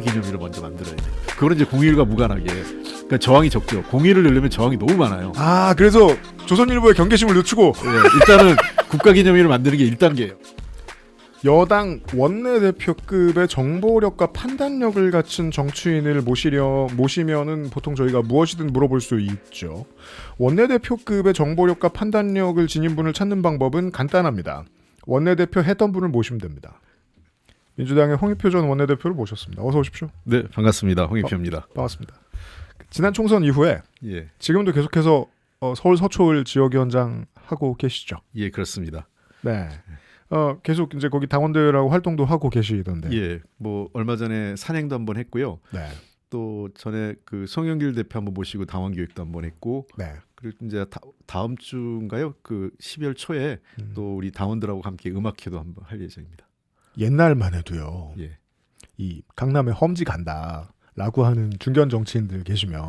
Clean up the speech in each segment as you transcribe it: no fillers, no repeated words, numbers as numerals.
국가기념일을 먼저 만들어야 돼요. 그거는 이제 공휴일과 무관하게. 그러니까 저항이 적죠. 공휴일을 내려면 저항이 너무 많아요. 아, 그래서 조선일보의 경계심을 늦추고 일단은 국가기념일을 만드는 게 1단계예요. 여당 원내대표급의 정보력과 판단력을 갖춘 정치인을 모시면은 보통 저희가 무엇이든 물어볼 수 있죠. 원내대표급의 정보력과 판단력을 지닌 분을 찾는 방법은 간단합니다. 원내대표 했던 분을 모시면 됩니다. 민주당의 홍익표 전 원내대표를 모셨습니다. 어서 오십시오. 네, 반갑습니다. 홍익표입니다. 반갑습니다. 지난 총선 이후에 예, 지금도 계속해서 서울 서초을 지역위원장 하고 계시죠? 예, 그렇습니다. 네. 계속 이제 거기 당원들하고 활동도 하고 계시던데. 예, 뭐 얼마 전에 산행도 한번 했고요. 네. 또 전에 그 송영길 대표 한번 모시고 당원 교육도 한번 했고. 네. 그리고 이제 다음 주인가요? 그 12월 초에 또 우리 당원들하고 함께 음악회도 한번 할 예정입니다. 옛날만 해도요. 예. 이 강남에 험지 간다라고 하는 중견 정치인들 계시면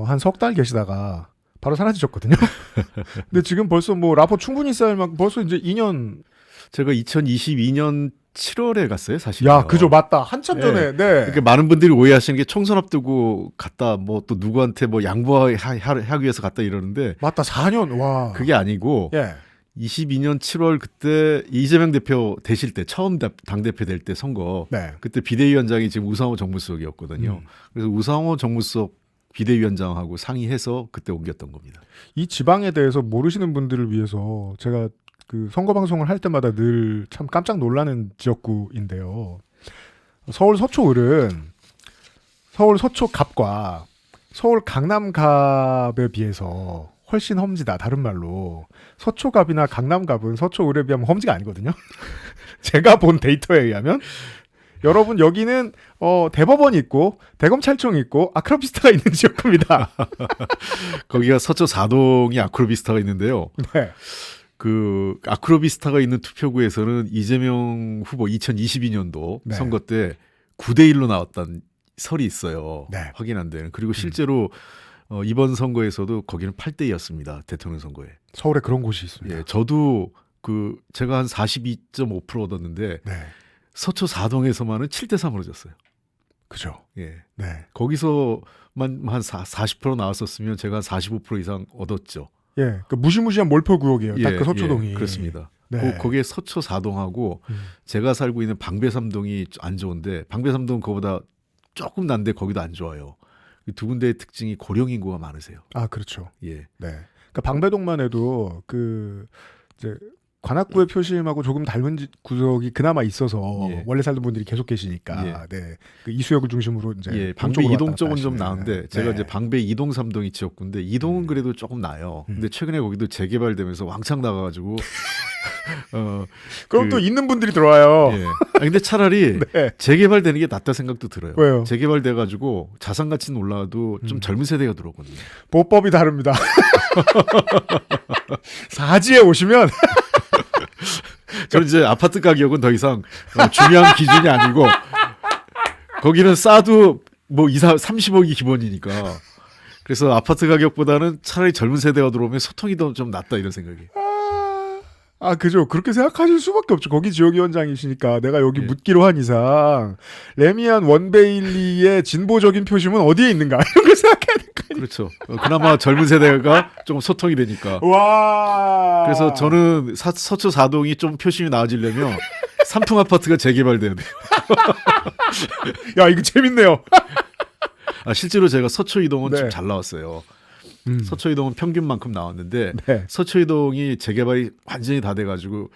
한 석 달 계시다가 바로 사라지셨거든요. 근데 지금 벌써 뭐 라포 충분히 쌓일 만큼 벌써 이제 2년. 제가 2022년 7월에 갔어요, 사실. 야, 그죠, 맞다. 한참 전에. 네. 그러니까 많은 분들이 오해하시는 게 총선 앞두고 갔다 뭐 또 누구한테 뭐 양보하기 위해서 갔다 이러는데 맞다. 4년. 와. 그게 아니고 예. 22년 7월 그때 이재명 대표 되실 때 처음 당대표 될 때 선거 네. 그때 비대위원장이 지금 우상호 정무수석이었거든요. 그래서 우상호 정무수석 비대위원장하고 상의해서 그때 옮겼던 겁니다. 이 지방에 대해서 모르시는 분들을 위해서 제가 그 선거 방송을 할 때마다 늘 참 깜짝 놀라는 지역구인데요. 서울 서초을은 서울 서초갑과 서울 강남갑에 비해서 훨씬 험지다. 다른 말로 서초갑이나 강남갑은 서초을에 비하면 험지가 아니거든요. 제가 본 데이터에 의하면 여러분 여기는 대법원이 있고 대검찰청이 있고 아크로비스타가 있는 지역구입니다. 거기가 서초 4동이 아크로비스타가 있는데요. 네. 그 아크로비스타가 있는 투표구에서는 이재명 후보 2022년도 네. 선거 때 9대1로 나왔다는 설이 있어요. 네. 확인 안 되는. 그리고 실제로 이번 선거에서도 거기는 8대2였습니다. 대통령 선거에. 서울에 그런 곳이 있습니다. 예, 저도 제가 한 42.5% 얻었는데 네. 서초 4동에서만은 7대3으로 졌어요. 그죠. 예. 네. 거기서만 한 40% 나왔었으면 제가 한 45% 이상 얻었죠. 예. 그 무시무시한 몰표구역이에요. 딱 그 서초동이. 예, 그렇습니다. 네. 거기에 서초 4동하고 제가 살고 있는 방배 3동이 안 좋은데 방배 3동은 그거보다 조금 난데 거기도 안 좋아요. 이 두 군데의 특징이 고령 인구가 많으세요. 아, 그렇죠. 예. 네. 그러니까 방배동만 해도 이제 관악구의 표심하고 조금 닮은 구석이 그나마 있어서 예. 원래 살던 분들이 계속 계시니까 예. 네. 그 이수역을 중심으로 이제 예, 방배 동쪽으로 2동 왔다 쪽은 갔다 좀 하시는. 나은데 제가 네. 이제 방배 2동 3동이 지역구인데 2동은 그래도 조금 나요. 근데 최근에 거기도 재개발되면서 왕창 나가가지고 그럼 또 있는 분들이 들어와요. 예. 근데 차라리 네. 재개발되는 게 낫다 생각도 들어요. 왜요? 재개발돼가지고 자산 가치는 올라와도 좀 젊은 세대가 들어오거든요. 보법이 다릅니다. 사지에 오시면 저는 이제 아파트 가격은 더 이상 중요한 기준이 아니고 거기는 싸도 뭐 30억이 기본이니까 그래서 아파트 가격보다는 차라리 젊은 세대가 들어오면 소통이 더 좀 낫다 이런 생각이. 아, 그죠. 그렇게 생각하실 수밖에 없죠. 거기 지역위원장이시니까 내가 여기 예. 묻기로 한 이상 레미안 원베일리의 진보적인 표심은 어디에 있는가 이런 걸 생각해야 될 거 아니에요. 그렇죠. 그나마 젊은 세대가 조금 소통이 되니까. 와. 그래서 저는 서초 4동이 좀 표심이 나아지려면 삼풍 아파트가 재개발돼야 돼요. 야, 이거 재밌네요. 실제로 제가 서초 이동은 네. 좀 잘 나왔어요. 서초 이동은 평균만큼 나왔는데 네. 서초 이동이 재개발이 완전히 다 돼가지고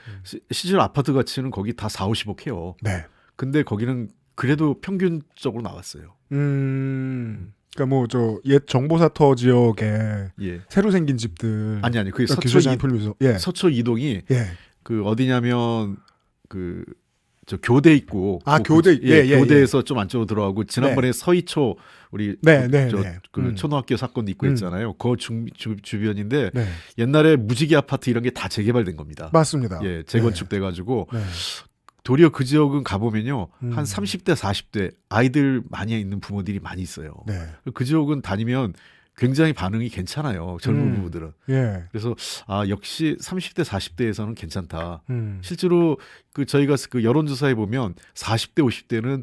실제로 아파트 가치는 거기 다 40, 50억 해요. 네. 근데 거기는 그래도 평균적으로 나왔어요. 그러니까 뭐 저 옛 정보사터 지역에 예. 새로 생긴 집들. 아니 그게 기술장 풀면서. 예. 서초 이동이 예. 그 어디냐면 저 교대 있고 교대. 교대에서 좀 안쪽으로 들어가고 지난번에 서희초 우리 초등학교 사건도 있고 했잖아요. 그 주변인데 네. 옛날에 무지개 아파트 이런 게 다 재개발된 겁니다. 맞습니다. 예, 재건축돼 가지고 네. 도리어 그 지역은 가보면요 한 30대 40대 아이들 많이 있는 부모들이 많이 있어요. 네. 그 지역은 다니면 굉장히 반응이 괜찮아요. 젊은 부부들은. 예. 그래서 역시 30대 40대에서는 괜찮다. 음. 실제로 저희가 그 여론조사에 보면 40대 50대는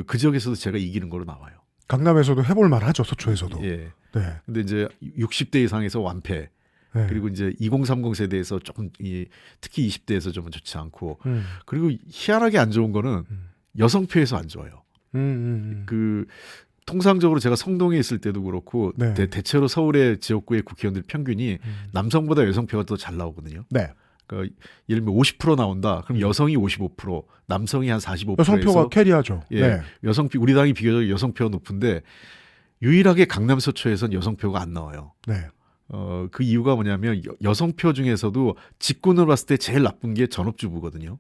그 지역에서도 제가 이기는 걸로 나와요. 강남에서도 해볼 만하죠. 서초에서도. 예. 네. 근데 이제 60대 이상에서 완패. 네. 그리고 이제 2030 세대에서 조금 특히 20대에서 좀 좋지 않고 그리고 희한하게 안 좋은 거는 여성표에서 안 좋아요. 그 통상적으로 제가 성동에 있을 때도 그렇고 네. 대체로 서울의 지역구의 국회의원들 평균이 남성보다 여성표가 더 잘 나오거든요. 네. 그러니까 예를 들면 50% 나온다. 그럼 여성이 55%, 남성이 한 45%에서 여성표가 캐리하죠. 예, 네. 여성표 우리 당이 비교적 여성표가 높은데 유일하게 강남 서초에선 여성표가 안 나와요. 네. 그 이유가 뭐냐면 여성표 중에서도 직군으로 봤을 때 제일 나쁜 게 전업주부거든요.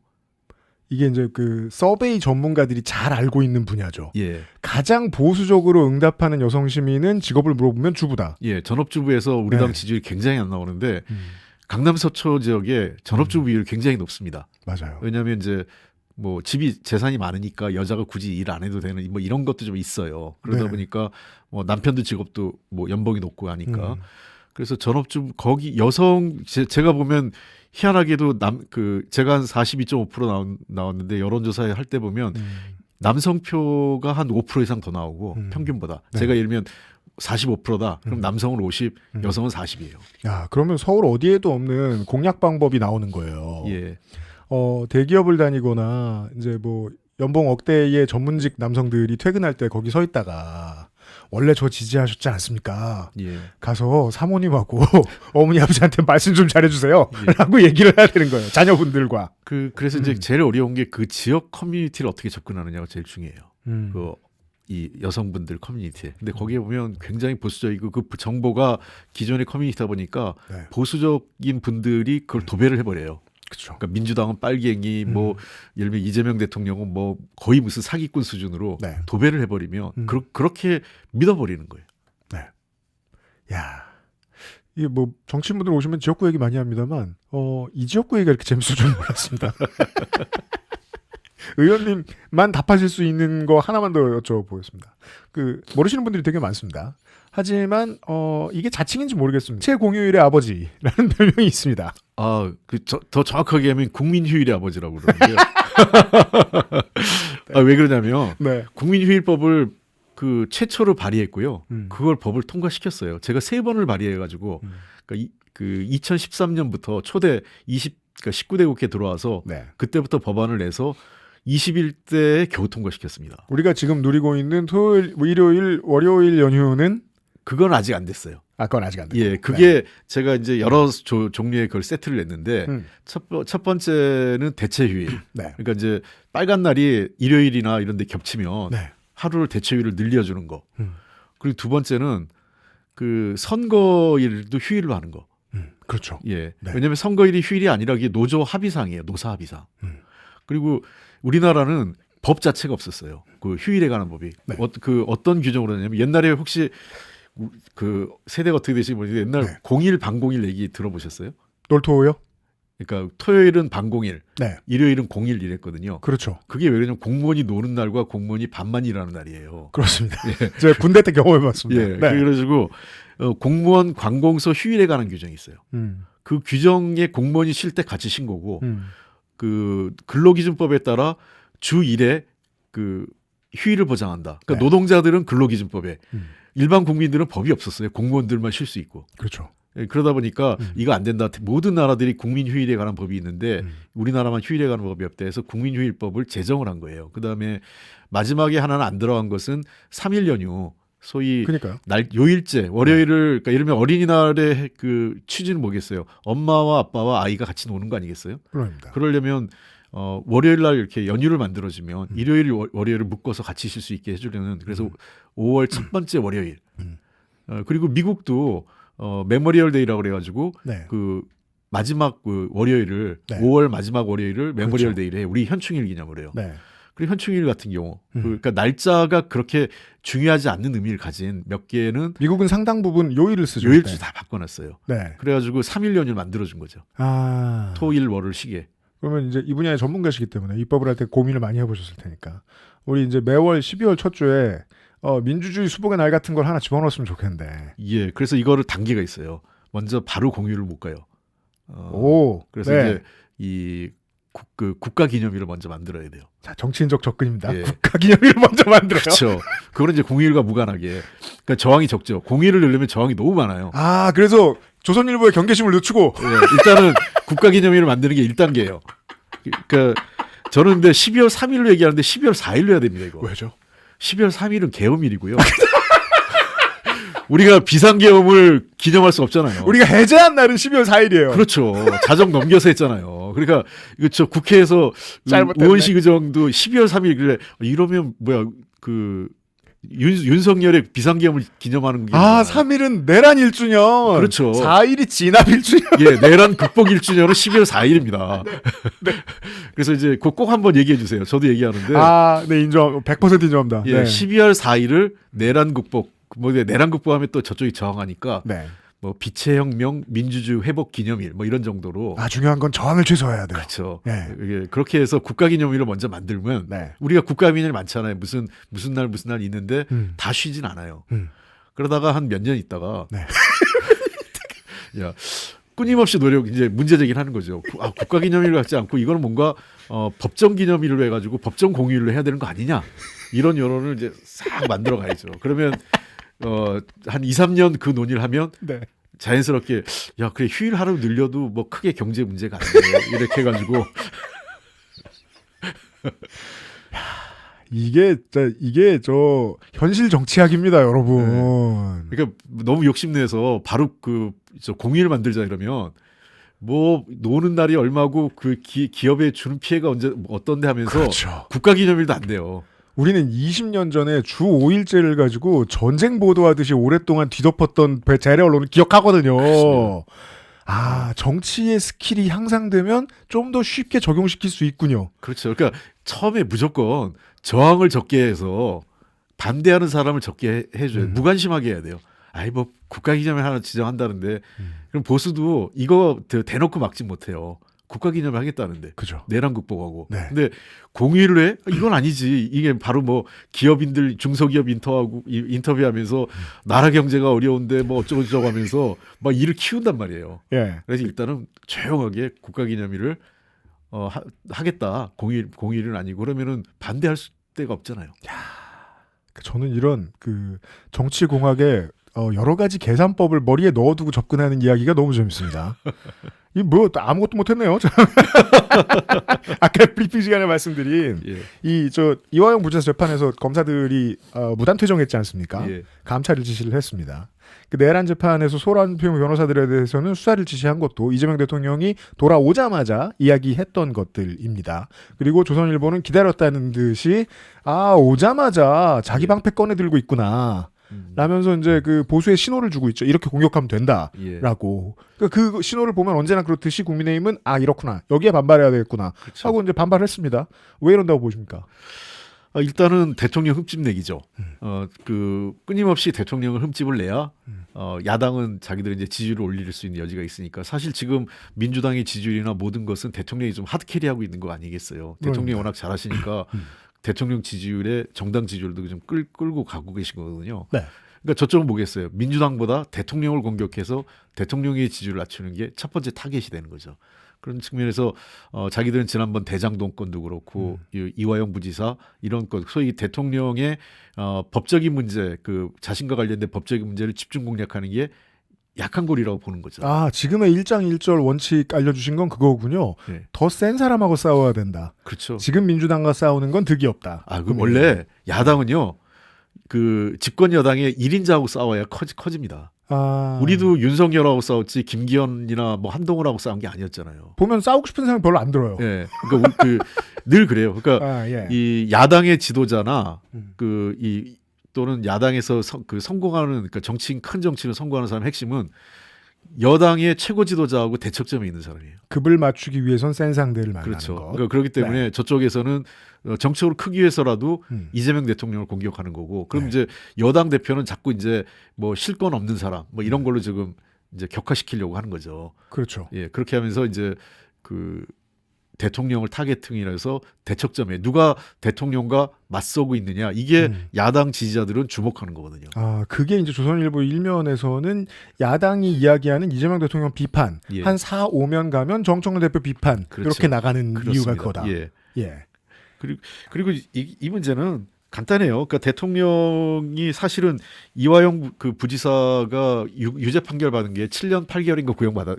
이게 이제 그 서베이 전문가들이 잘 알고 있는 분야죠. 예. 가장 보수적으로 응답하는 여성 시민은 직업을 물어보면 주부다. 예, 전업주부에서 우리 네. 당 지지율이 굉장히 안 나오는데 강남 서초 지역에 전업주부 비율이 굉장히 높습니다. 맞아요. 왜냐하면 이제 뭐 집이 재산이 많으니까 여자가 굳이 일 안 해도 되는 뭐 이런 것도 좀 있어요. 그러다 네. 보니까 뭐 남편도 직업도 뭐 연봉이 높고 하니까 그래서 전업주부 거기 여성 제가 보면 희한하게도 제가 한 42.5% 나왔는데 여론조사에 할 때 보면 남성표가 한 5% 이상 더 나오고 평균보다 네. 제가 예를 들면 45%다. 그럼 남성은 50, 여성은 40이에요. 야, 그러면 서울 어디에도 없는 공략 방법이 나오는 거예요. 예. 대기업을 다니거나 이제 뭐 연봉 억대의 전문직 남성들이 퇴근할 때 거기 서 있다가 원래 저 지지하셨지 않습니까? 예. 가서 사모님하고 어머니 아버지한테 말씀 좀 잘해주세요. 예. 라고 얘기를 해야 되는 거예요. 자녀분들과. 그래서 이제 제일 어려운 게 그 지역 커뮤니티를 어떻게 접근하느냐가 제일 중요해요. 이 여성분들 커뮤니티에. 근데 거기에 보면 굉장히 보수적이고 그 정보가 기존의 커뮤니티다 보니까 네. 보수적인 분들이 그걸 도배를 해버려요. 그렇죠. 그러니까 민주당은 빨갱이, 뭐 예를 들면 이재명 대통령은 뭐 거의 무슨 사기꾼 수준으로 네. 도배를 해버리면 그렇게 믿어버리는 거예요. 네. 야, 이게 뭐 정치인분들 오시면 지역구 얘기 많이 합니다만, 이 지역구 얘기가 이렇게 재밌을 줄 몰랐습니다. 의원님만 답하실 수 있는 거 하나만 더 여쭤보겠습니다. 모르시는 분들이 되게 많습니다. 하지만 이게 자칭인지 모르겠습니다. 최공휴일의 아버지라는 별명이 있습니다. 더 정확하게 하면 국민휴일의 아버지라고 그러는데요. 왜 그러냐면 네. 국민휴일법을 최초로 발의했고요. 그걸 법을 통과시켰어요. 제가 3번을 발의해가지고 그러니까 2013년부터 초대 19대 국회 들어와서 네. 그때부터 법안을 내서 21대에 겨우 통과시켰습니다. 우리가 지금 누리고 있는 토요일, 일요일, 월요일 연휴는 그건 아직 안 됐어요. 그건 아직 안 됐고. 예, 그게 제가 이제 여러 종류의 그걸 세트를 냈는데 첫 번째는 대체휴일. 네. 그러니까 이제 빨간 날이 일요일이나 이런 데 겹치면 네. 하루를 대체휴일을 늘려주는 거. 그리고 두 번째는 선거일도 휴일로 하는 거. 그렇죠. 예. 네. 왜냐하면 선거일이 휴일이 아니라 이게 노조 합의상이에요. 노사 합의상. 그리고 우리나라는 법 자체가 없었어요. 그 휴일에 관한 법이. 네. 어떤 규정으로 하냐면 옛날에 혹시 세대가 어떻게 되시는지 모르겠는데 옛날 네. 공일 반공일 얘기 들어보셨어요? 놀토요? 그러니까 토요일은 반공일, 네. 일요일은 공일 이랬거든요. 그렇죠. 그게 왜 그러냐면 공무원이 노는 날과 공무원이 반만 일하는 날이에요. 그렇습니다. 제가 군대 때 경험해봤습니다. 예. 네. 그래가지고 공무원 관공서 휴일에 관한 규정이 있어요. 그 규정에 공무원이 쉴 때 같이 신고고 근로기준법에 따라 주 1회 휴일을 보장한다. 그러니까 네. 노동자들은 근로기준법에 일반 국민들은 법이 없었어요. 공무원들만 쉴 수 있고. 그렇죠. 예, 그러다 보니까 이거 안 된다. 모든 나라들이 국민휴일에 관한 법이 있는데 우리나라만 휴일에 관한 법이 없다 해서 국민휴일법을 제정을 한 거예요. 그다음에 마지막에 하나는 안 들어간 것은 3일 연휴. 소위 그러니까요. 요일제 월요일을 그러니까 예를 들면 어린이날의 취지는 뭐겠어요? 엄마와 아빠와 아이가 같이 노는 거 아니겠어요? 그렇습니다. 그러려면 월요일 날 이렇게 연휴를 만들어주면 일요일 월요일을 묶어서 같이 쉴 수 있게 해주려는 그래서 5월 첫 번째 월요일 그리고 미국도 메모리얼 데이라고 그래가지고 네. 마지막 월요일을 네. 5월 마지막 월요일을 메모리얼 그렇죠. 데이를 해. 우리 현충일 기념을 해요. 네. 그리고 현충일 같은 경우 그러니까 날짜가 그렇게 중요하지 않는 의미를 가진 몇 개는 미국은 상당 부분 요일을 쓰죠. 요일주 다 바꿔놨어요. 네. 그래가지고 3일 연휴를 만들어준 거죠. 토일 월을 쉬게. 그러면 이제 이 분야의 전문가시기 때문에 입법을 할 때 고민을 많이 해보셨을 테니까 우리 이제 매월 12월 첫 주에 민주주의 수복의 날 같은 걸 하나 집어넣었으면 좋겠는데. 예, 그래서 이거를 단계가 있어요. 먼저 바로 공휴를 못 가요. 오, 그래서 네. 이제 이 그 국가 기념일을 먼저 만들어야 돼요. 자, 정치인적 접근입니다. 예. 국가 기념일을 먼저 만들어요. 그렇죠. 그거는 이제 공휴일과 무관하게. 그러니까 저항이 적죠. 공휴일을 넣으려면 저항이 너무 많아요. 아, 그래서 조선일보의 경계심을 늦추고 예, 일단은 국가 기념일을 만드는 게 1단계예요. 그러니까 저는 근데 12월 3일로 얘기하는데 12월 4일로 해야 됩니다, 이거. 왜죠? 12월 3일은 계엄일이고요. 우리가 비상계엄을 기념할 수 없잖아요. 우리가 해제한 날은 12월 4일이에요. 그렇죠. 자정 넘겨서 했잖아요. 그러니까 이거 저 국회에서 잘못됐네. 의원식 의정도 12월 3일 그래 이러면 뭐야 그 윤석열의 비상계엄을 기념하는 게 아, 있잖아요. 3일은 내란 1주년. 그렇죠. 4일이 진압 1주년. 예, 내란 극복 1주년은 12월 4일입니다. 그래서 이제 그거 꼭 한번 얘기해 주세요. 저도 얘기하는데 아, 네, 인정. 100% 인정합니다. 예, 네. 12월 4일을 내란 극복 뭐 내란 극복하면 또 저쪽이 저항하니까 네. 뭐 빛의 혁명 민주주의 회복 기념일 뭐 이런 정도로 아, 중요한 건 저항을 취소해야 돼요. 그렇죠. 네. 이게 그렇게 해서 국가 기념일을 먼저 만들면 네. 우리가 국가 기념일 많잖아요. 무슨 날 있는데 다 쉬진 않아요. 음. 그러다가 한 몇 년 있다가 네. 야 끊임없이 노력 이제 문제 제기를 하는 거죠. 아, 국가 기념일 같지 않고 이거는 뭔가 법정 기념일로 해가지고 법정 공휴일로 해야 되는 거 아니냐 이런 여론을 이제 싹 만들어 가야죠. 그러면 한 2, 3년 그 논의를 하면 네. 자연스럽게 야 그래 휴일 하루 늘려도 뭐 크게 경제 문제가 안 돼. 이렇게 해가지고 이게 저 현실 정치학입니다, 여러분. 그러니까 너무 욕심내서 바로 저 공휴일 만들자 이러면 뭐 노는 날이 얼마고 그 기업에 주는 피해가 언제 어떤데 하면서 그렇죠. 국가 기념일도 안 돼요. 우리는 20년 전에 주 5일제를 가지고 전쟁 보도하듯이 오랫동안 뒤덮었던 재래 언론을 기억하거든요. 그렇습니다. 아, 정치의 스킬이 향상되면 좀 더 쉽게 적용시킬 수 있군요. 그렇죠. 그러니까 처음에 무조건 저항을 적게 해서 반대하는 사람을 적게 해줘요. 무관심하게 해야 돼요. 아이 뭐 국가 기념일 하나 지정한다는데 그럼 보수도 이거 대놓고 막지 못해요. 국가 기념일 하겠다는데 그죠. 내란 극복하고. 네. 근데 공휴일을 해? 이건 아니지. 이게 바로 뭐 기업인들 중소기업 인터뷰하면서 나라 경제가 어려운데 뭐 어쩌고저쩌고 하면서 막 일을 키운단 말이에요. 예. 그래서 일단은 조용하게 국가 기념일을 하겠다. 공휴일은 아니고 그러면은 반대할 데가 없잖아요. 저는 이런 그 정치 공학에 여러 가지 계산법을 머리에 넣어두고 접근하는 이야기가 너무 재밌습니다. 이 뭐 아무것도 못했네요. 아까 브리핑 시간에 말씀드린 예. 이화영 부지사 재판에서 검사들이 무단 퇴정했지 않습니까? 예. 감찰을 지시를 했습니다. 그 내란 재판에서 소란표 변호사들에 대해서는 수사를 지시한 것도 이재명 대통령이 돌아오자마자 이야기했던 것들입니다. 그리고 조선일보는 기다렸다는 듯이 오자마자 자기 방패 꺼내 들고 있구나. 라면서 이제 그 보수의 신호를 주고 있죠. 이렇게 공격하면 된다라고. 예. 그 신호를 보면 언제나 그렇듯이 국민의힘은 이렇구나. 여기에 반발해야 되겠구나. 그렇죠. 하고 이제 반발했습니다. 왜 이런다고 보십니까? 일단은 대통령 흠집 내기죠. 끊임없이 대통령을 흠집을 내야 야당은 자기들이 이제 지지율을 올릴 수 있는 여지가 있으니까 사실 지금 민주당의 지지율이나 모든 것은 대통령이 좀 하드캐리하고 있는 거 아니겠어요. 대통령이 워낙 잘하시니까 대통령 지지율에 정당 지지율도 좀 끌고 가고 계신 거거든요. 네. 그러니까 저쪽은 뭐겠어요. 민주당보다 대통령을 공격해서 대통령의 지지율을 낮추는 게 첫 번째 타겟이 되는 거죠. 그런 측면에서 자기들은 지난번 대장동권도 그렇고 이화영 부지사 이런 것 소위 대통령의 법적인 문제 그 자신과 관련된 법적인 문제를 집중 공략하는 게 약한 고리라고 보는 거죠. 지금의 일장일절 원칙 알려주신 건 그거군요. 네. 더 센 사람하고 싸워야 된다. 그렇죠. 지금 민주당과 싸우는 건 득이 없다. 그 원래 야당은요. 그 집권 여당의 1인자하고 싸워야 커집니다. 우리도 윤석열하고 싸웠지 김기현이나 뭐 한동훈하고 싸운 게 아니었잖아요. 보면 싸우고 싶은 생각 별로 안 들어요. 예. 그러니까 늘 그래요. 그러니까 예. 이 야당의 지도자나 또는 야당에서 성공하는 그러니까 큰 정치를 성공하는 사람의 핵심은 여당의 최고 지도자하고 대척점에 있는 사람이에요. 급을 맞추기 위해선 센 상대를 만나는 그렇죠. 것. 그러니까 그렇기 때문에 저쪽에서는 정책으로 크기 위해서라도 이재명 대통령을 공격하는 거고 그럼 이제 여당 대표는 자꾸 이제 뭐 실권 없는 사람 뭐 이런 걸로 지금 이제 격화시키려고 하는 거죠. 그렇죠. 예, 그렇게 하면서 이제 대통령을 타겟팅이라서 대척점에 누가 대통령과 맞서고 있느냐 이게 야당 지지자들은 주목하는 거거든요. 아, 그게 이제 조선일보 일면에서는 야당이 이야기하는 이재명 대통령 비판 예. 한 4, 5면 가면 정청래 대표 비판 그렇죠. 이렇게 나가는 그렇습니다. 이유가 그거다. 예. 예. 그리고 이 문제는 간단해요. 그러니까 대통령이 사실은 이화영 그 부지사가 유죄 판결 받은 게 7년 8개월인가 구형받아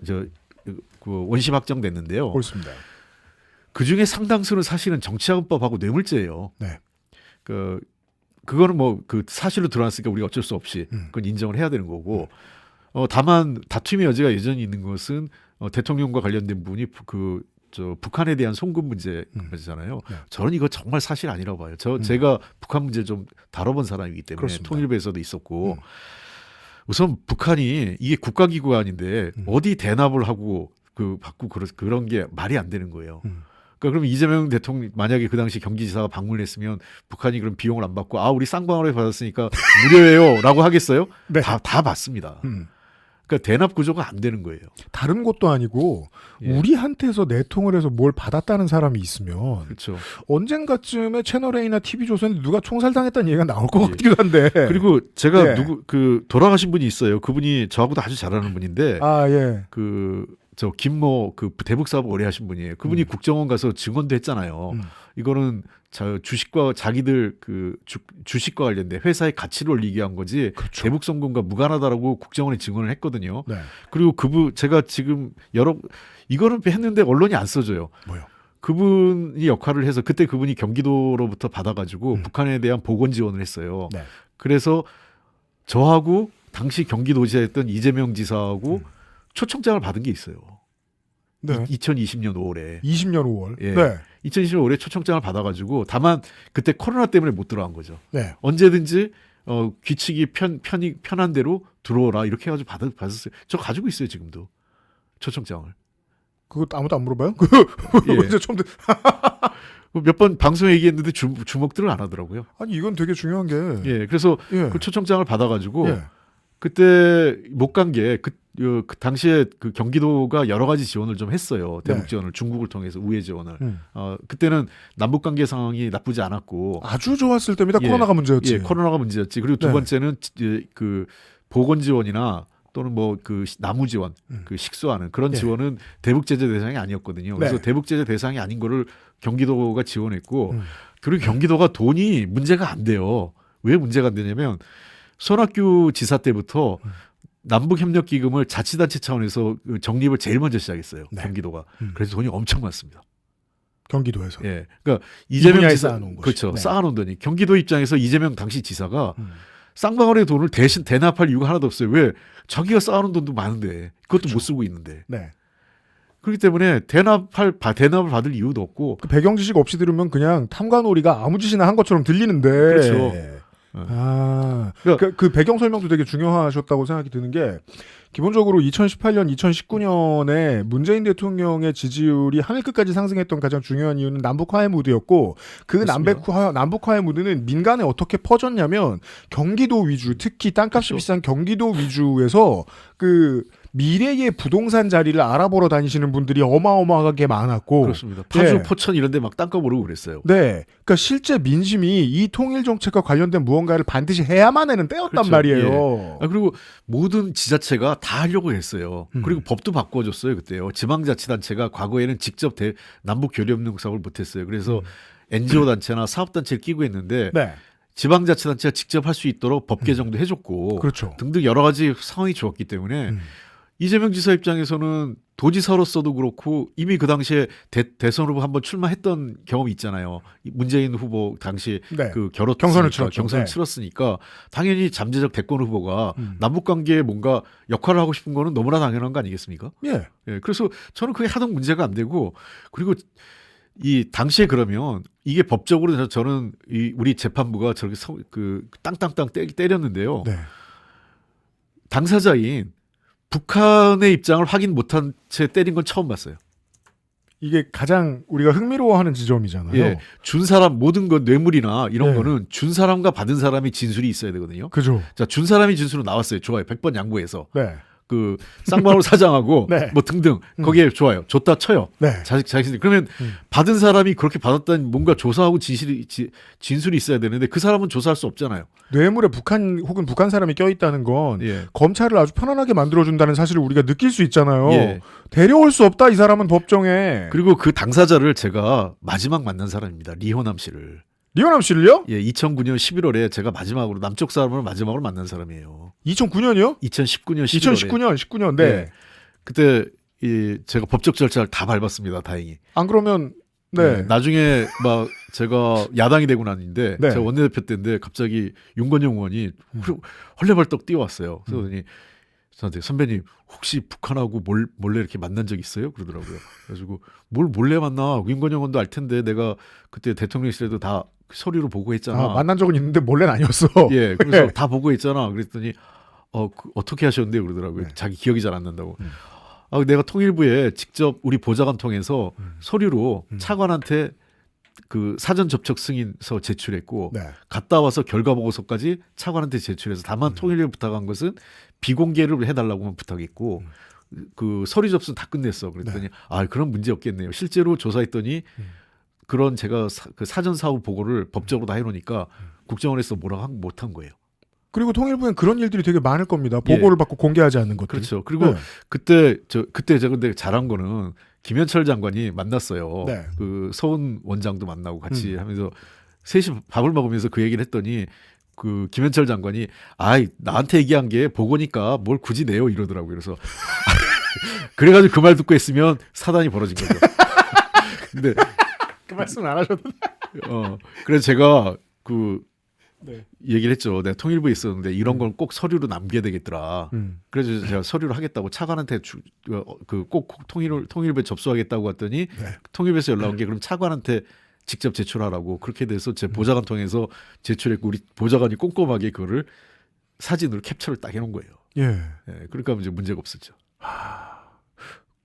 그 원심 확정됐는데요. 그렇습니다. 그 중에 상당수는 사실은 정치자금법하고 뇌물죄예요. 네. 그거는 뭐 그 사실로 드러났으니까 우리가 어쩔 수 없이 그건 인정을 해야 되는 거고. 다만 다툼의 여지가 여전히 있는 것은 대통령과 관련된 부분이 북한에 대한 송금 문제잖아요. 네. 저는 이거 정말 사실 아니라고 봐요. 제가 북한 문제 좀 다뤄본 사람이기 때문에 그렇습니다. 통일부에서도 있었고 우선 북한이 이게 국가기관인데 어디 대납을 하고 받고 그런 게 말이 안 되는 거예요. 그러니까 그럼 이재명 대통령 만약에 그 당시 경기지사가 방문했으면 북한이 그럼 비용을 안 받고 우리 쌍방울에 받았으니까 무료예요라고 하겠어요? 네. 다 받습니다. 그러니까 대납 구조가 안 되는 거예요. 다른 것도 아니고 예. 우리한테서 내통을 해서 뭘 받았다는 사람이 있으면 그렇죠. 언젠가쯤에 채널A나 TV조선에 누가 총살당했다는 얘기가 나올 것 예. 같기도 한데. 그리고 제가 예. 돌아가신 분이 있어요. 그분이 저하고도 아주 잘하는 분인데 예. 김모 대북 사업 오래 하신 분이에요. 그분이 국정원 가서 증언도 했잖아요. 이거는 주식과 자기들 주식과 관련된 회사의 가치를 올리기 위한 거지 그렇죠. 대북 송금과 무관하다라고 국정원에 증언을 했거든요. 네. 그리고 제가 지금 이거는 했는데 언론이 안 써줘요. 뭐요? 그분이 역할을 해서 그때 그분이 경기도로부터 받아가지고 북한에 대한 보건 지원을 했어요. 네. 그래서 저하고 당시 경기도지사였던 이재명 지사하고 초청장을 받은 게 있어요. 네. 2020년 5월에. 20년 5월. 예. 네. 2020년 5월에 초청장을 받아가지고 다만 그때 코로나 때문에 못 들어간 거죠. 네. 언제든지 귀치기 편한 대로 들어오라 이렇게 해가지고 받았어요. 저 가지고 있어요 지금도 초청장을. 그거 아무도 안 물어봐요? 예. 언제 처음 몇 번 방송에 얘기했는데 주목들을 안 하더라고요. 아니 이건 되게 중요한 게. 예, 그래서 예. 그 초청장을 받아가지고 예. 그때 못 간 게 그 당시에 그 경기도가 여러 가지 지원을 좀 했어요. 대북 네. 지원을 중국을 통해서 우회 지원을. 그때는 남북 관계 상황이 나쁘지 않았고 아주 좋았을 때입니다. 예. 코로나가 문제였지. 예, 코로나가 문제였지. 그리고 두 네. 번째는 그 보건 지원이나 또는 뭐 그 나무 지원, 그 식수하는 그런 예. 지원은 대북 제재 대상이 아니었거든요. 그래서 네. 대북 제재 대상이 아닌 거를 경기도가 지원했고 그리고 경기도가 돈이 문제가 안 돼요. 왜 문제가 안 되냐면 손학규 지사 때부터 남북협력기금을 자치단체 차원에서 정립을 제일 먼저 시작했어요. 네. 경기도가. 그래서 돈이 엄청 많습니다. 경기도에서. 예, 그러니까 이재명 분야에 지사 쌓아놓은 것이. 그렇죠. 네. 쌓아놓은 돈이 경기도 입장에서 이재명 당시 지사가 쌍방울의 돈을 대신 대납할 이유가 하나도 없어요. 왜? 자기가 쌓아놓은 돈도 많은데 그것도 그렇죠. 못 쓰고 있는데. 네. 그렇기 때문에 대납을 받을 이유도 없고. 그 배경 지식 없이 들으면 그냥 탐관오리가 아무 짓이나 한 것처럼 들리는데. 그렇죠. 그 배경 설명도 되게 중요하셨다고 생각이 드는 게 기본적으로 2018년, 2019년에 문재인 대통령의 지지율이 하늘 끝까지 상승했던 가장 중요한 이유는 남북 화해 무드였고 그 남북 화해 무드는 민간에 어떻게 퍼졌냐면 경기도 위주, 특히 땅값이 그렇죠. 비싼 경기도 위주에서 그 미래의 부동산 자리를 알아보러 다니시는 분들이 어마어마하게 많았고 그렇습니다. 파주, 예. 포천 이런 데 막 땅값 오르고 그랬어요. 네. 그러니까 실제 민심이 이 통일 정책과 관련된 무언가를 반드시 해야만 하는 때였단 그렇죠. 말이에요. 그리고 모든 지자체가 다 하려고 했어요. 그리고 법도 바꿔줬어요. 그때요. 지방자치단체가 과거에는 직접 남북 교류협력 사업을 못했어요. 그래서 NGO 단체나 사업단체를 끼고 했는데 네. 지방자치단체가 직접 할 수 있도록 법 개정도 해줬고 그렇죠. 등등 여러 가지 상황이 좋았기 때문에 이재명 지사 입장에서는 도지사로서도 그렇고 이미 그 당시에 대선 후보 한번 출마했던 경험이 있잖아요. 문재인 후보 당시 네. 그 경선을 치렀죠. 경선을 네. 치렀으니까 당연히 잠재적 대권 후보가 남북 관계에 뭔가 역할을 하고 싶은 거는 너무나 당연한 거 아니겠습니까? 예. 예, 그래서 저는 그게 하등 문제가 안 되고 그리고 이 당시에 그러면 이게 법적으로 저는 우리 재판부가 저렇게 땅땅땅 때렸는데요. 네. 당사자인 북한의 입장을 확인 못한 채 때린 건 처음 봤어요. 이게 가장 우리가 흥미로워하는 지점이잖아요. 예, 준 사람 모든 건 뇌물이나 이런 네. 거는 준 사람과 받은 사람이 진술이 있어야 되거든요. 그죠. 자, 준 사람이 진술은 나왔어요. 좋아요. 100번 양보해서. 네. 그 쌍방울 사장하고 네. 뭐 등등 거기에 좋아요. 줬다 쳐요. 네. 자기들 그러면 받은 사람이 그렇게 받았다는 뭔가 조사하고 진술이 있어야 되는데 그 사람은 조사할 수 없잖아요. 뇌물에 북한 혹은 북한 사람이 껴있다는 건 예. 검찰을 아주 편안하게 만들어준다는 사실을 우리가 느낄 수 있잖아요. 예. 데려올 수 없다 이 사람은 법정에. 그리고 그 당사자를 제가 마지막 만난 사람입니다. 리호남 씨를. 리오남 씨를요? 예, 2009년 11월에 제가 마지막으로 남쪽 사람을 마지막으로 만난 사람이에요. 2009년이요? 2019년 11월에. 19년. 네. 예. 그때 제가 법적 절차를 다 밟았습니다. 다행히. 안 그러면 네. 나중에 막 제가 야당이 되고 났는데 네. 제가 원내대표 때인데 갑자기 윤건영 의원이 헐레벌떡 뛰어왔어요. 그러더니 저한테 선배님 혹시 북한하고 몰래 이렇게 만난 적 있어요? 그러더라고요. 그래가지고 뭘 몰래 만나? 윤건영 의원도 알 텐데 내가 그때 대통령실에도 다 서류로 보고했잖아. 만난 적은 있는데 몰래는 아니었어. 예, 그래서 네. 다 보고했잖아. 그랬더니 어떻게 하셨는데 그러더라고요. 자기 기억이 잘 안 난다고. 내가 통일부에 직접 우리 보좌관 통해서 서류로 차관한테 그 사전 접촉 승인서 제출했고 네. 갔다 와서 결과 보고서까지 차관한테 제출해서 다만 통일부에 부탁한 것은 비공개를 해달라고만 부탁했고 그 서류 접수는 다 끝냈어. 그랬더니 그럼 문제 없겠네요. 실제로 조사했더니 그런 제가 그 사전 사후 보고를 법적으로 다 해놓으니까 국정원에서 뭐라고 못한 거예요. 그리고 통일부엔 그런 일들이 되게 많을 겁니다. 보고를 받고 공개하지 않는 것들. 그렇죠. 그리고 그때 제가 근데 잘한 거는 김현철 장관이 만났어요. 네. 그 서훈 원장도 만나고 같이 하면서 셋이 밥을 먹으면서 그 얘기를 했더니 그 김현철 장관이 나한테 얘기한 게 보고니까 뭘 굳이 내요 이러더라고요. 그래서 그래가지고 그 말 듣고 했으면 사단이 벌어진 거죠. 근데 그 말씀은 안 하셨는데. 그래서 제가 네. 얘기를 했죠. 내가 통일부에 있었는데 이런 건 꼭 서류로 남겨야 되겠더라. 그래서 제가 서류를 하겠다고 차관한테 꼭 통일부에 접수하겠다고 했더니 통일부에서 연락 온 게 그럼 차관한테 직접 제출하라고 그렇게 돼서 제 보좌관 통해서 제출했고 우리 보좌관이 꼼꼼하게 그거를 사진으로 캡처를 딱 해놓은 거예요. 예. 그러니까 이제 문제가 없었죠.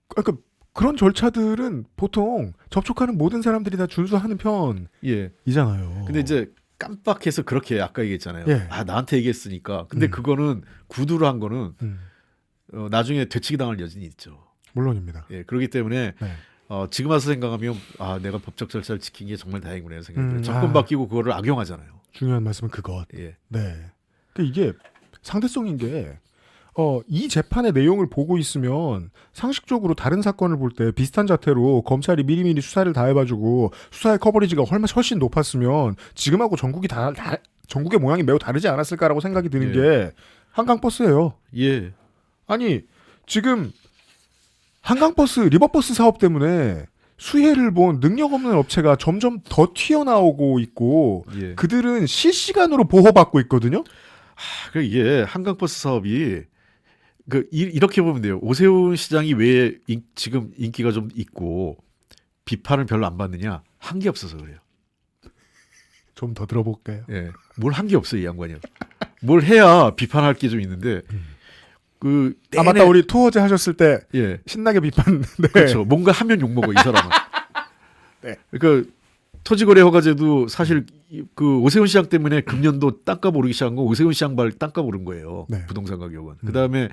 그러니까 그런 절차들은 보통 접촉하는 모든 사람들이 다 준수하는 편이잖아요. 근데 이제 깜빡해서 그렇게 아까 얘기했잖아요. 예. 나한테 얘기했으니까. 근데 그거는 구두로 한 거는 나중에 되치기 당할 여진이 있죠. 물론입니다. 예, 그렇기 때문에 네. 지금 와서 생각하면 내가 법적 절차를 지킨 게 정말 다행이구나 생각이 들어요. 정권 바뀌고 그거를 악용하잖아요. 중요한 말씀은 그것. 예. 네. 그러니까 이게 상대성인 게 이 재판의 내용을 보고 있으면 상식적으로 다른 사건을 볼 때 비슷한 자태로 검찰이 미리미리 수사를 다 해봐주고 수사의 커버리지가 훨씬 높았으면 지금하고 전국의 모양이 매우 다르지 않았을까라고 생각이 드는 게 한강버스예요. 예. 아니 지금 한강버스 리버버스 사업 때문에 수혜를 본 능력 없는 업체가 점점 더 튀어나오고 있고 그들은 실시간으로 보호받고 있거든요. 이게 한강버스 사업이 이렇게 보면 돼요. 오세훈 시장이 왜 지금 인기가 좀 있고 비판을 별로 안 받느냐? 한 게 없어서 그래요. 좀 더 들어볼까요? 예, 뭘 한 게 없어요, 이 양반이요. 뭘 해야 비판할 게 좀 있는데 맞다. 우리 투어제 하셨을 때 신나게 비판. 네. 그렇죠. 뭔가 하면 욕 먹어 이 사람은. 네. 그러니까 토지거래 허가제도 사실 그 오세훈 시장 때문에 금년도 땅값 오르기 시작한 거 오세훈 시장 발 땅값 오른 거예요. 네. 부동산 가격은. 그다음에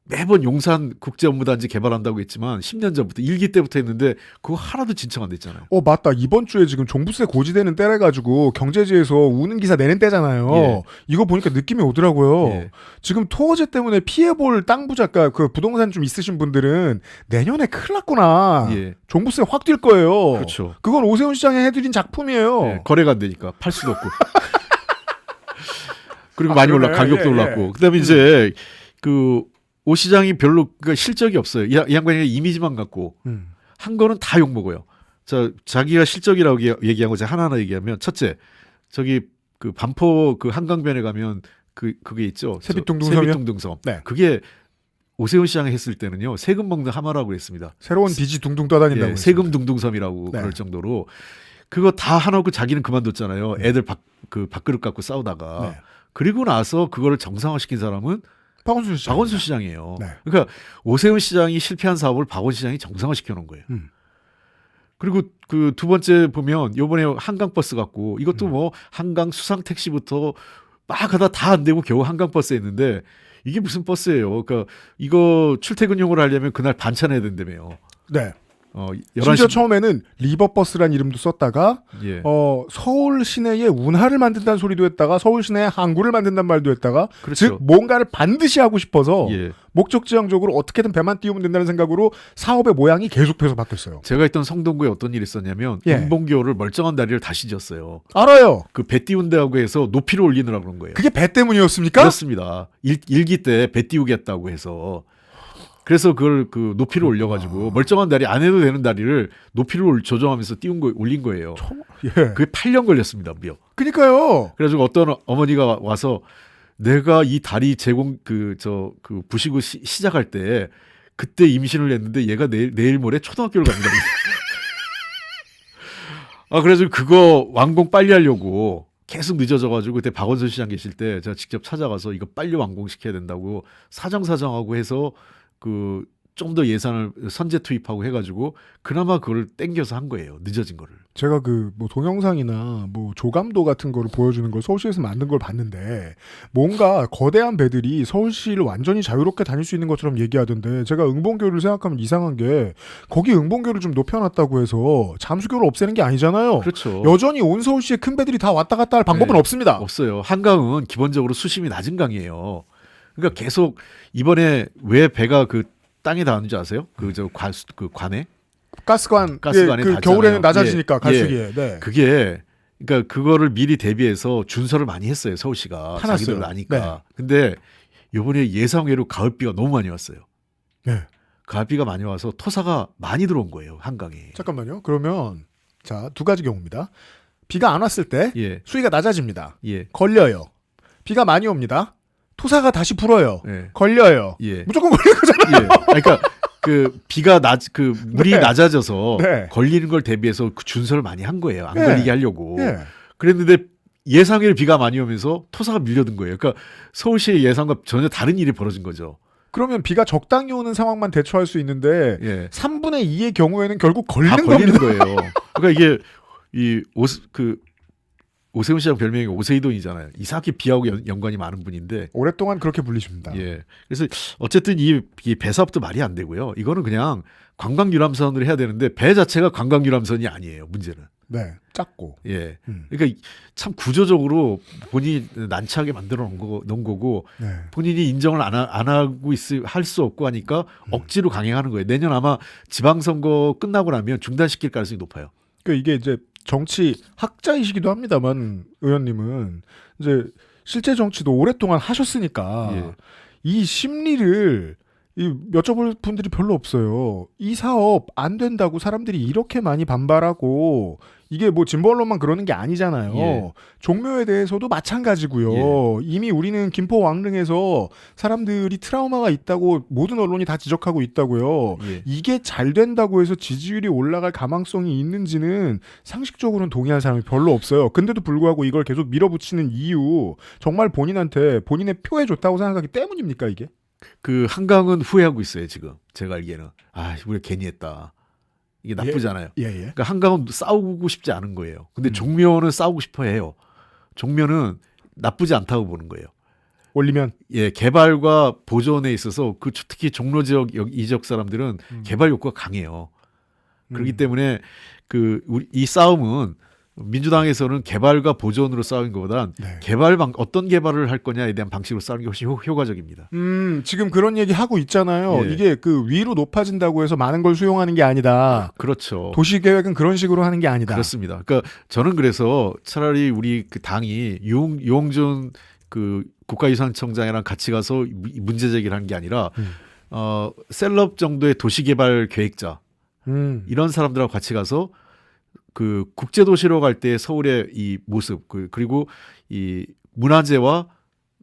매번 용산 국제업무단지 개발한다고 했지만 10년 전부터 1기 때부터 했는데 그거 하나도 진척 안 됐잖아요. 맞다. 이번 주에 지금 종부세 고지되는 때래 가지고 경제지에서 우는 기사 내는 때잖아요. 이거 보니까 느낌이 오더라고요. 지금 토어제 때문에 피해볼 땅 부자가 그 부동산 좀 있으신 분들은 내년에 큰일 났구나. 종부세 확 뛸 거예요. 그렇죠. 그건 오세훈 시장이 해드린 작품이에요. 거래가 안 되니까 팔 수도 없고. 그리고 많이 가격도 올랐고. 그다음에 이제 오 시장이 별로 실적이 없어요. 이 양반이 이미지만 갖고 한 거는 다 욕 먹어요. 자기가 실적이라고 얘기한 거 제가 하나하나 얘기하면 첫째, 그 반포 그 한강변에 가면 그게 있죠. 세빛둥둥섬. 네. 그게 오세훈 시장이 했을 때는요 세금 먹는 하마라고 했습니다. 새로운 빚이 둥둥 떠다닌다고. 세금 둥둥섬이라고 그럴 정도로 그거 다 하나고 자기는 그만뒀잖아요. 애들 밥그릇 갖고 싸우다가. 그리고 나서 그거를 정상화시킨 사람은 박원순 시장이에요. 그러니까 오세훈 시장이 실패한 사업을 박원순 시장이 정상화시켜 놓은 거예요. 그리고 그 두 번째 보면 요번에 한강버스 갖고 이것도 뭐 한강 수상 택시부터 막 하다 다 안 되고 겨우 한강버스 했는데 이게 무슨 버스예요? 그러니까 이거 출퇴근용으로 하려면 그날 반찬해야 된다며요. 네. 11시 심지어 처음에는 리버버스란 이름도 썼다가 예. 서울 시내에 운하를 만든다는 소리도 했다가 서울 시내에 항구를 만든다는 말도 했다가 그렇죠. 즉 뭔가를 반드시 하고 싶어서 예. 목적지향적으로 어떻게든 배만 띄우면 된다는 생각으로 사업의 모양이 계속해서 바뀌었어요. 제가 있던 성동구에 어떤 일이 있었냐면 예. 은봉교를 멀쩡한 다리를 다시 지었어요. 알아요. 그 배 띄운다고 해서 높이를 올리느라 그런 거예요. 그게 배 때문이었습니까? 그렇습니다. 일기 때 배 띄우겠다고 해서 그래서 그걸 그 높이를 올려가지고 멀쩡한 다리 안 해도 되는 다리를 높이를 조정하면서 올린 거예요. 예. 그게 8년 걸렸습니다, 무려. 그러니까요. 그래가지고 어떤 어머니가 와서 내가 이 다리 제공 부시고 시작할 때 그때 임신을 했는데 얘가 내일 모레 초등학교를 갑니다. 그래서 그거 완공 빨리 하려고 계속 늦어져가지고 그때 박원순 시장 계실 때 제가 직접 찾아가서 이거 빨리 완공시켜야 된다고 사정하고 해서 그 좀 더 예산을 선제 투입하고 해가지고 그나마 그걸 땡겨서 한 거예요. 늦어진 거를. 제가 뭐 동영상이나 뭐 조감도 같은 거를 보여주는 걸 서울시에서 만든 걸 봤는데 뭔가 거대한 배들이 서울시를 완전히 자유롭게 다닐 수 있는 것처럼 얘기하던데 제가 응봉교를 생각하면 이상한 게 거기 응봉교를 좀 높여놨다고 해서 잠수교를 없애는 게 아니잖아요. 그렇죠. 여전히 온 서울시에 큰 배들이 다 왔다 갔다 할 방법은 네. 없습니다. 없어요. 한강은 기본적으로 수심이 낮은 강이에요. 그러니까 계속 이번에 왜 배가 그 땅에 닿는지 아세요? 그 관에 가스관에 닿잖아요. 겨울에는 낮아지니까 예. 갈수기에. 네. 그게 그러니까 그거를 미리 대비해서 준설을 많이 했어요. 서울시가 타놨어요. 자기들 아니까. 근데 이번에 예상외로 가을비가 너무 많이 왔어요. 네. 가을비가 많이 와서 토사가 많이 들어온 거예요. 한강에. 잠깐만요. 그러면 자, 두 가지 경우입니다. 비가 안 왔을 때 예. 수위가 낮아집니다. 예. 걸려요. 비가 많이 옵니다. 토사가 다시 불어요. 예. 걸려요. 예. 무조건 걸릴 거잖아요. 예. 그러니까 그 비가 물이 네. 낮아져서 네. 걸리는 걸 대비해서 그 준설을 많이 한 거예요. 안 네. 걸리게 하려고. 예. 그랬는데 예상외로 비가 많이 오면서 토사가 밀려든 거예요. 그러니까 서울시의 예상과 전혀 다른 일이 벌어진 거죠. 그러면 비가 적당히 오는 상황만 대처할 수 있는데 예. 3분의 2의 경우에는 결국 다 걸리는 걸리는 겁니다. 거예요. 그러니까 이게 오세훈 시장 별명이 오세이돈이잖아요. 이상하게 비하고 연관이 많은 분인데. 오랫동안 그렇게 불리십니다. 예. 그래서 어쨌든 이 배 사업도 말이 안 되고요. 이거는 그냥 관광 유람선으로 해야 되는데 배 자체가 관광 유람선이 아니에요. 문제는. 네. 작고. 예. 그러니까 참 구조적으로 본인이 난처하게 만들어 놓은 거고 네. 본인이 인정을 안 하고 할 수 없고 하니까 억지로 강행하는 거예요. 내년 아마 지방선거 끝나고 나면 중단시킬 가능성이 높아요. 그러니까 이게 이제 정치 학자이시기도 합니다만 의원님은 이제 실제 정치도 오랫동안 하셨으니까 예. 이 심리를 여쭤볼 분들이 별로 없어요. 이 사업 안 된다고 사람들이 이렇게 많이 반발하고 이게 뭐 진보 언론만 그러는 게 아니잖아요. 예. 종묘에 대해서도 마찬가지고요. 이미 우리는 김포 왕릉에서 사람들이 트라우마가 있다고 모든 언론이 다 지적하고 있다고요. 예. 이게 잘 된다고 해서 지지율이 올라갈 가망성이 있는지는 상식적으로는 동의하는 사람이 별로 없어요. 근데도 불구하고 이걸 계속 밀어붙이는 이유 정말 본인한테 본인의 표에 좋다고 생각하기 때문입니까 이게? 그 한강은 후회하고 있어요 지금. 제가 알기에는 우리가 괜히 했다. 이게 나쁘잖아요. 예. 그러니까 한강은 싸우고 싶지 않은 거예요. 근데 종묘는 싸우고 싶어 해요. 종묘는 나쁘지 않다고 보는 거예요. 올리면 예, 개발과 보존에 있어서 특히 종로 지역 이 지역 사람들은 개발 욕구가 강해요. 그렇기 때문에 이 싸움은 민주당에서는 개발과 보존으로 싸우는 것보단 네. 어떤 개발을 할 거냐에 대한 방식으로 싸우는 게 훨씬 효과적입니다. 지금 그런 얘기 하고 있잖아요. 예. 이게 위로 높아진다고 해서 많은 걸 수용하는 게 아니다. 그렇죠. 도시 계획은 그런 식으로 하는 게 아니다. 그렇습니다. 그러니까 저는 그래서 차라리 우리 당이 유홍준 국가유산청장이랑 같이 가서 문제 제기를 하는 게 아니라 셀럽 정도의 도시개발 계획자 이런 사람들하고 같이 가서 국제도시로 갈 때 서울의 이 모습 그리고 이 문화재와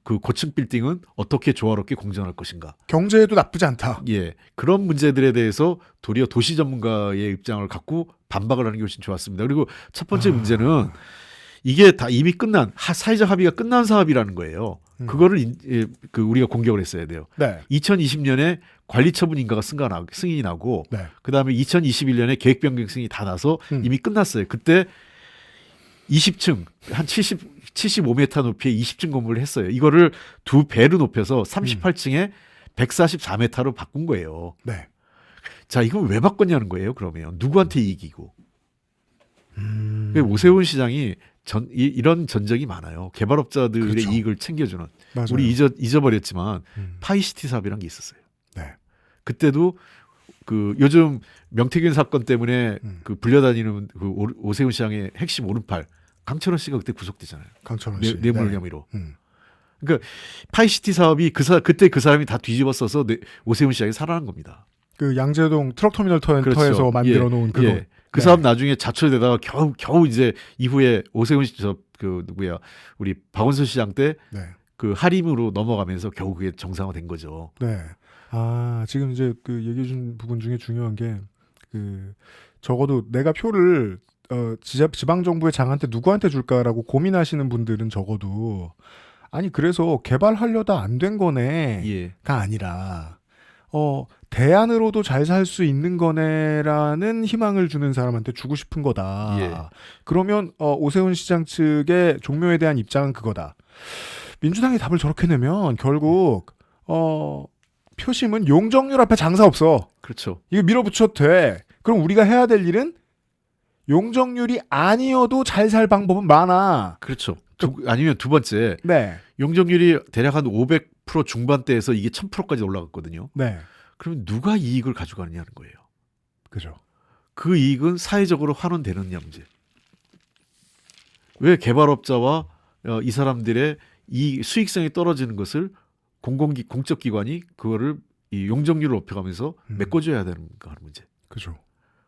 고층 빌딩은 어떻게 조화롭게 공존할 것인가. 경제에도 나쁘지 않다. 예, 그런 문제들에 대해서 도리어 도시 전문가의 입장을 갖고 반박을 하는 게 훨씬 좋았습니다. 그리고 첫 번째 문제는 이게 다 이미 끝난 사회적 합의가 끝난 사업이라는 거예요. 그거를 우리가 공격을 했어야 돼요. 네. 2020년에 관리처분 인가가 승인이 나고 네. 그다음에 2021년에 계획변경 승인이 다 나서 이미 끝났어요. 그때 20층 한 70 75m 높이의 20층 건물을 했어요. 이거를 2배로 높여서 38층에 144m로 바꾼 거예요. 네. 자, 이걸 왜 바꿨냐는 거예요. 그러면 누구한테 이익이고? 오세훈 시장이 이런 전적이 많아요. 개발업자들의 그렇죠. 이익을 챙겨주는. 맞아요. 우리 잊어버렸지만 파이시티 사업이란 게 있었어요. 네. 그때도 그 요즘 명태균 사건 때문에 그 불려다니는 그 오세훈 시장의 핵심 오른팔 강철원 씨가 그때 구속되잖아요. 강철원 씨. 뇌물 네. 혐의로. 그러니까 파이시티 사업이 그때 그 사람이 다 뒤집어써서 오세훈 시장이 살아난 겁니다. 그 양재동 트럭터미널 터에서 그렇죠. 만들어 놓은 그거. 예. 그 네. 사업 나중에 자초되다가 겨우 이제 이후에 오세훈 그 누구야 우리 박원순 시장 때 그 네. 할임으로 넘어가면서 겨우 그게 정상화된 거죠. 네. 아, 지금 이제 그 얘기해 준 부분 중에 중요한 게 그 적어도 내가 표를 지방 정부의 장한테 누구한테 줄까라고 고민하시는 분들은 적어도 아니 그래서 개발하려다 안 된 거네가 예. 아니라 대안으로도 잘 살 수 있는 거네라는 희망을 주는 사람한테 주고 싶은 거다. 예. 그러면 오세훈 시장 측의 종묘에 대한 입장은 그거다. 민주당이 답을 저렇게 내면 결국 표심은 용적률 앞에 장사 없어. 그렇죠. 이거 밀어붙여도 돼. 그럼 우리가 해야 될 일은 용적률이 아니어도 잘 살 방법은 많아. 그렇죠. 아니면 두 번째 네. 용적률이 대략 한 500% 중반대에서 이게 1000%까지 올라갔거든요. 네. 그러면 누가 이익을 가져가느냐는 거예요. 그죠. 그 이익은 사회적으로 환원되느냐 문제. 왜 개발업자와 이 사람들의 이 수익성이 떨어지는 것을 공적 기관이 그거를 이 용적률을 높여가면서 메꿔줘야 되는가 하는 문제. 그죠.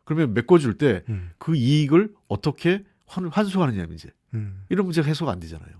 그러면 메꿔줄 때 그 이익을 어떻게 환수하느냐 문제. 이런 문제가 해소가 안 되잖아요.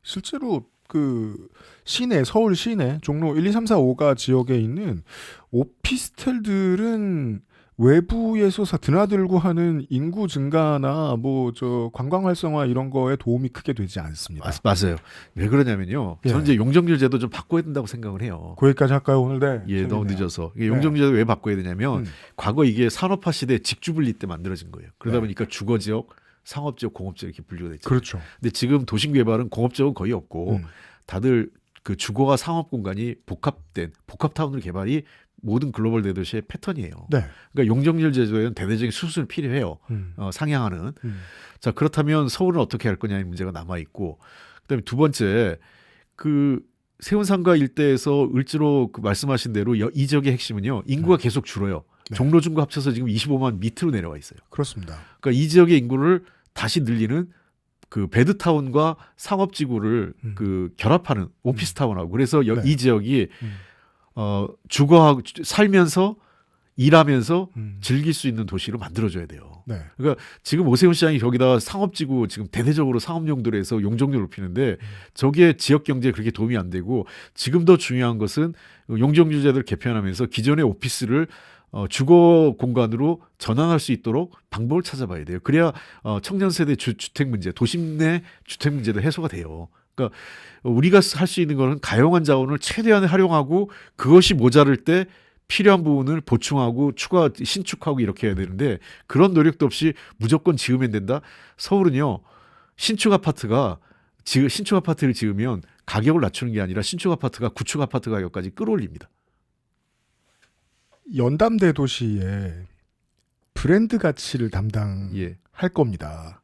실제로 그 시내 서울 시내 종로 1, 2, 3, 4, 5가 지역에 있는 오피스텔들은 외부에서 드나들고 하는 인구 증가나 뭐 저 관광 활성화 이런 거에 도움이 크게 되지 않습니다. 맞아요. 왜 그러냐면요. 예. 저는 이제 용적률 제도 좀 바꿔야 된다고 생각을 해요. 거기까지 할까요 오늘? 네. 예, 재밌네요. 너무 늦어서. 이게 용적률 제도 왜 바꿔야 되냐면 과거 이게 산업화 시대 직주분리 때 만들어진 거예요. 그러다 네. 보니까 주거지역, 상업지역, 공업지역 이렇게 분류가 됐죠. 그렇죠. 근데 지금 도심 개발은 공업지역은 거의 없고 다들 그 주거와 상업 공간이 복합타운으로 개발이 모든 글로벌 대도시의 패턴이에요. 네. 그러니까 용적률 제도에는 대대적인 수순이 필요해요. 상향하는. 자, 그렇다면 서울은 어떻게 할 거냐의 문제가 남아 있고, 그다음에 두 번째 그 세운상가 일대에서 을지로 그 말씀하신 대로 이 지역의 핵심은요 인구가 계속 줄어요. 네. 종로 중구 합쳐서 지금 25만 밑으로 내려와 있어요. 그렇습니다. 그러니까 이 지역의 인구를 다시 늘리는 그 베드타운과 상업지구를 그 결합하는 오피스타운하고 그래서 네. 이 지역이 주거하고 살면서 일하면서 즐길 수 있는 도시로 만들어줘야 돼요. 네. 그러니까 지금 오세훈 시장이 저기다가 상업지구 지금 대대적으로 상업용도로 해서 용적률 높이는데 저게 지역 경제에 그렇게 도움이 안 되고 지금 더 중요한 것은 용적률 제도를 개편하면서 기존의 오피스를 주거 공간으로 전환할 수 있도록 방법을 찾아봐야 돼요. 그래야 청년 세대 주택 문제, 도심 내 주택 문제도 해소가 돼요. 그러니까 우리가 할 수 있는 거는 가용한 자원을 최대한 활용하고 그것이 모자랄 때 필요한 부분을 보충하고 신축하고 이렇게 해야 되는데 그런 노력도 없이 무조건 지으면 된다. 서울은요. 신축 아파트를 지으면 가격을 낮추는 게 아니라 신축 아파트가 구축 아파트 가격까지 끌어올립니다. 연담대도시의 브랜드 가치를 담당할 겁니다.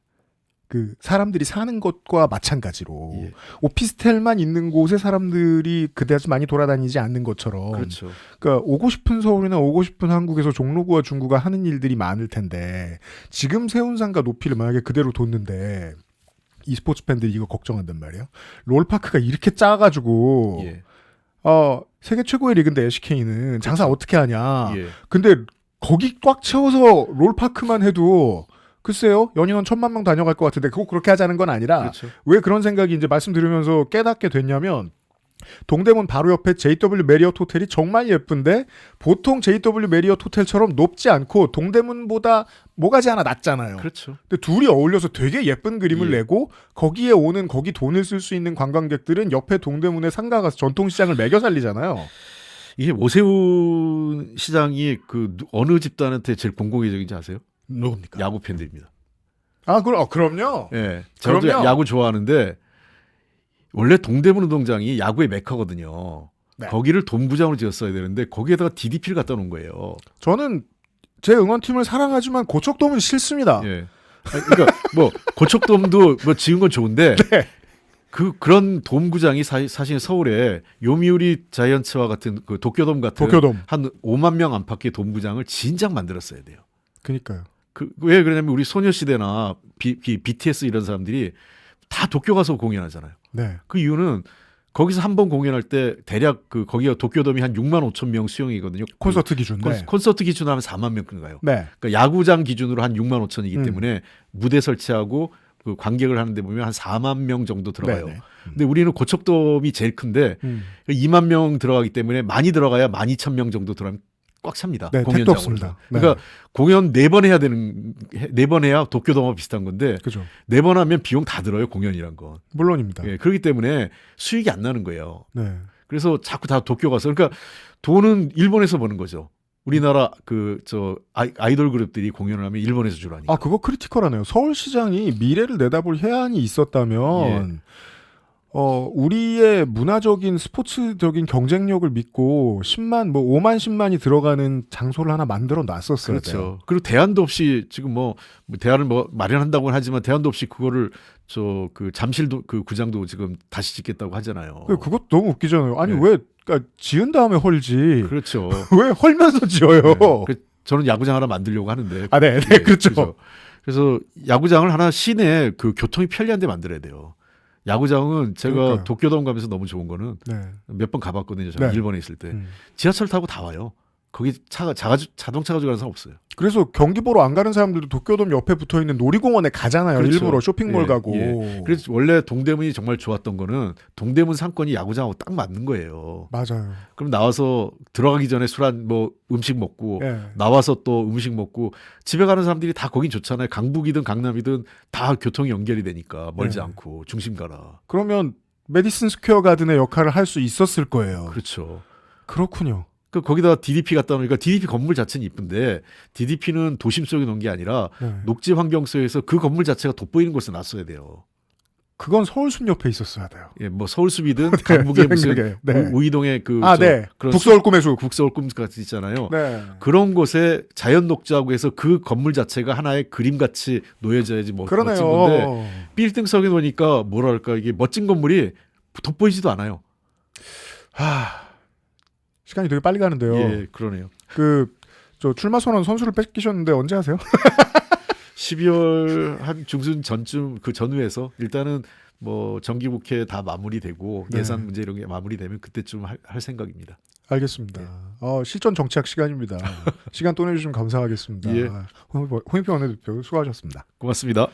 그 사람들이 사는 것과 마찬가지로 예. 오피스텔만 있는 곳에 사람들이 그다지 많이 돌아다니지 않는 것처럼 그렇죠. 그러니까 오고 싶은 서울이나 오고 싶은 한국에서 종로구와 중구가 하는 일들이 많을 텐데 지금 세운상가 높이를 만약에 그대로 뒀는데 e스포츠 팬들이 이거 걱정한단 말이에요. 롤파크가 이렇게 작아가지고 예. 세계 최고의 리그인데 LCK는 장사 어떻게 하냐. 예. 근데 거기 꽉 채워서 롤파크만 해도 글쎄요, 연인원 1000만 명 다녀갈 것 같은데 그거 그렇게 하자는 건 아니라 그렇죠. 왜 그런 생각이 이제 말씀 들으면서 깨닫게 됐냐면 동대문 바로 옆에 JW 메리엇 호텔이 정말 예쁜데 보통 JW 메리엇 호텔처럼 높지 않고 동대문보다 뭐가지 하나 낮잖아요. 그렇죠. 근데 둘이 어울려서 되게 예쁜 그림을 예. 내고 거기에 오는 거기 돈을 쓸 수 있는 관광객들은 옆에 동대문에 상가 가서 전통시장을 매겨 살리잖아요. 이게 오세훈 시장이 그 어느 집단한테 제일 공공의적인지 아세요? 누굽니까? 야구 팬들입니다. 아, 그럼요. 예. 저도 그럼요. 야구 좋아하는데 원래 동대문 운동장이 야구의 메카거든요. 네. 거기를 돔구장으로 지었어야 되는데 거기에다가 DDP를 갖다 놓은 거예요. 저는 제 응원팀을 사랑하지만 고척돔은 싫습니다. 예. 아니, 그러니까 뭐 고척돔도 뭐 지은 건 좋은데 네. 그런 돔구장이 사실 서울에 요미우리 자이언츠와 같은 그 도쿄돔 같은 도쿄돔. 한 5만 명 안팎의 돔구장을 진작 만들었어야 돼요. 그니까요. 왜 그러냐면 우리 소녀시대나 BTS 이런 사람들이 다 도쿄 가서 공연하잖아요. 네. 그 이유는 거기서 한 번 공연할 때 대략 거기가 도쿄돔이 한 6만 5천 명 수용이거든요. 콘서트 기준. 네. 콘서트 기준으로 하면 4만 명인가요? 네. 그러니까 야구장 기준으로 한 6만 5천이기 때문에 무대 설치하고 그 관객을 하는데 보면 한 4만 명 정도 들어가요. 네네. 근데 우리는 고척돔이 제일 큰데 2만 명 들어가기 때문에 많이 들어가야 12,000명 정도 들어가면 꽉 찹니다. 네, 택도 공연장으로. 없습니다. 네. 그러니까 공연 4번 해야 되는 4번 해야 도쿄돔하고 비슷한 건데 그죠. 4번 하면 비용 다 들어요. 공연이란 건. 물론입니다. 예, 그렇기 때문에 수익이 안 나는 거예요. 네. 그래서 자꾸 다 도쿄 가서 그러니까 돈은 일본에서 버는 거죠. 우리나라 아이돌 그룹들이 공연을 하면 일본에서 주로 하니까. 아, 그거 크리티컬하네요. 서울시장이 미래를 내다볼 해안이 있었다면 우리의 문화적인 스포츠적인 경쟁력을 믿고 5만 10만이 들어가는 장소를 하나 만들어 놨었어요. 그렇죠. 그리고 대안도 없이 지금 뭐 대안을 뭐 마련한다고는 하지만 대안도 없이 그거를 그 잠실도 그 구장도 지금 다시 짓겠다고 하잖아요. 그것도 너무 웃기잖아요. 아니 네. 왜 그러니까 지은 다음에 헐지. 그렇죠. 왜 헐면서 지어요? 네. 저는 야구장 하나 만들려고 하는데. 아, 네, 예, 그렇죠. 그래서 야구장을 하나 시내에 그 교통이 편리한 데 만들어야 돼요. 야구장은 제가 그러니까요. 도쿄돔 가면서 너무 좋은 거는 네. 몇 번 가봤거든요. 제가 네. 일본에 있을 때. 지하철 타고 다 와요. 거기 자동차 가지고 가는 사람 없어요. 그래서 경기 보러 안 가는 사람들도 도쿄돔 옆에 붙어 있는 놀이공원에 가잖아요. 그렇죠. 일부러 쇼핑몰 예, 가고. 예. 그래서 원래 동대문이 정말 좋았던 거는 동대문 상권이 야구장하고 딱 맞는 거예요. 맞아요. 그럼 나와서 들어가기 전에 음식 먹고 예. 나와서 또 음식 먹고 집에 가는 사람들이 다 거긴 좋잖아요. 강북이든 강남이든 다 교통이 연결이 되니까 멀지 네. 않고 중심 가라. 그러면 메디슨 스퀘어 가든의 역할을 할 수 있었을 거예요. 그렇죠. 그렇군요. 거기다 DDP 갖다 놓으니까 DDP 건물 자체는 이쁜데 DDP는 도심 속에 놓은 게 아니라 네. 녹지 환경소에서 그 건물 자체가 돋보이는 곳에 놨어야 돼요. 그건 서울숲 옆에 있었어야 돼요. 예, 뭐 서울숲이든 강북의 무슨 네. 우이동의 네. 그런 북서울 꿈의 숲. 국서울 꿈 같이 있잖아요. 네. 그런 곳에 자연 녹지하고 해서 그 건물 자체가 하나의 그림같이 놓여져야지 멋진 건데 그러네요. 빌딩석에 놓으니까 뭐랄까 이게 멋진 건물이 돋보이지도 않아요. 시간이 되게 빨리 가는데요. 예, 그러네요. 저 출마 선언 선수를 뺏기셨는데 언제 하세요? 12월 한 중순 전쯤 그 전후에서 일단은 뭐 정기국회 다 마무리되고 네. 예산 문제 이런 게 마무리되면 그때쯤 할 생각입니다. 알겠습니다. 네. 실전 정치학 시간입니다. 시간 또 내주시면 감사하겠습니다. 예. 홍익표 원내대표 수고하셨습니다. 고맙습니다.